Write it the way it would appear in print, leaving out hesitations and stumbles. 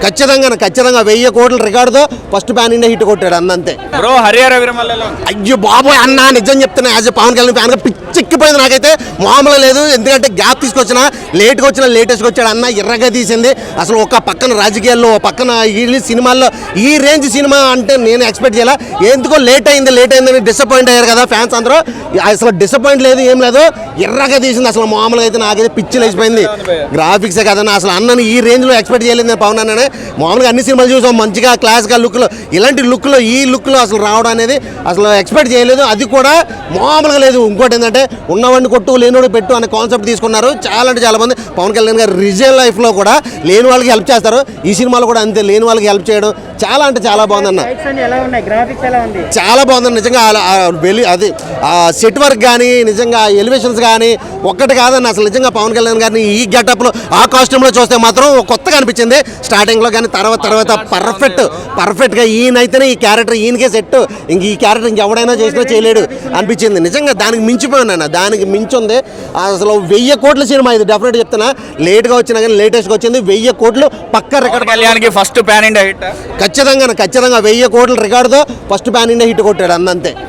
ఖచ్చితంగా 1000 కోట్ల రికార్డుతో first pan India hit కొట్టాడు అంతే. బ్రో హరిహర వీరమల్లు అయ్యో బాబోయ్ అన్న నిజం చెప్తున్నా, యాజ్ ఎ పవన్ కళ్యాణ్ ఫ్యాన్గా పిచ్చెక్కిపోయింది నాకైతే. మామూలుగా లేదు, ఎందుకంటే గ్యాప్ తీసుకొచ్చినా లేటెస్ట్గా వచ్చాడు అన్న, ఎర్రగా తీసింది అసలు. ఒక పక్కన రాజకీయాల్లో, ఒక పక్కన ఈ సినిమాల్లో ఈ రేంజ్ సినిమా అంటే నేను ఎక్స్పెక్ట్ చేయాల. ఎందుకో లేట్ అయిందని డిసప్పాయింట్ అయ్యారు కదా ఫ్యాన్స్ అందరూ. అసలు డిసప్పాయింట్ లేదు, ఏం లేదు, ఎర్రగా తీసింది అసలు. మామూలుగా అయితే నాకైతే పిచ్చి లేచిపోయింది. గ్రాఫిక్సే కదన్నా అసలు, అన్నని ఈ రేంజ్లో ఎక్స్పెక్ట్ చేయలేదు నేను పవన్ అన్ననే. మామూలుగా అన్ని సినిమాలు చూసాం మంచిగా క్లాస్గా లుక్లో, ఇలాంటి లుక్లో ఈ లుక్లో అసలు రావడం అనేది అసలు ఎక్స్పెక్ట్ చేయలేదు. అది కూడా మామూలుగా లేదు. ఇంకోటి ఏంటంటే ఉన్నవాడిని కొట్టు లేనివాడు పెట్టు అనే కాన్సెప్ట్ తీసుకున్నారు. చాలా అంటే చాలా మంది పవన్ కళ్యాణ్ గారు రియల్ లైఫ్లో కూడా లేని వాళ్ళకి హెల్ప్ చేస్తారు, ఈ సినిమాలో కూడా అంతే లేని వాళ్ళకి హెల్ప్ చేయడం చాలా అంటే చాలా బాగుందన్న. చాలా బాగుందన్న నిజంగా. అది సెట్ వర్క్ కానీ నిజంగా ఎలివేషన్స్ కానీ ఒక్కటి కాదన్న అసలు. నిజంగా పవన్ కళ్యాణ్ గారిని ఈ గెటప్లో ఆ కాస్ట్యూమ్లో చూస్తే మాత్రం కొత్తగా అనిపించింది స్టార్టింగ్లో, కానీ తర్వాత పర్ఫెక్ట్గా ఈయనైతేనే ఈ క్యారెక్టర్ ఈయనకే సెట్, ఇంక ఈ క్యారెక్టర్ ఇంకెవడైనా చేసినా చేయలేడు అనిపించింది. నిజంగా దానికి మించిపోయినా, దానికి మించి ఉంది అసలు. 1000 కోట్ల సినిమా ఇది, డెఫినెట్ చెప్తున్నా. లేట్గా వచ్చినా కానీ లేటెస్ట్గా వచ్చింది. 1000 కోట్లు పక్క రికార్డ్. కళ్యాణ్కి ఫస్ట్ పాన్ ఇండియా హిట్ ఖచ్చితంగా 1000 కోట్ల రికార్డుతో ఫస్ట్ పాన్ ఇండియా హిట్ కొట్టాడు అంతే.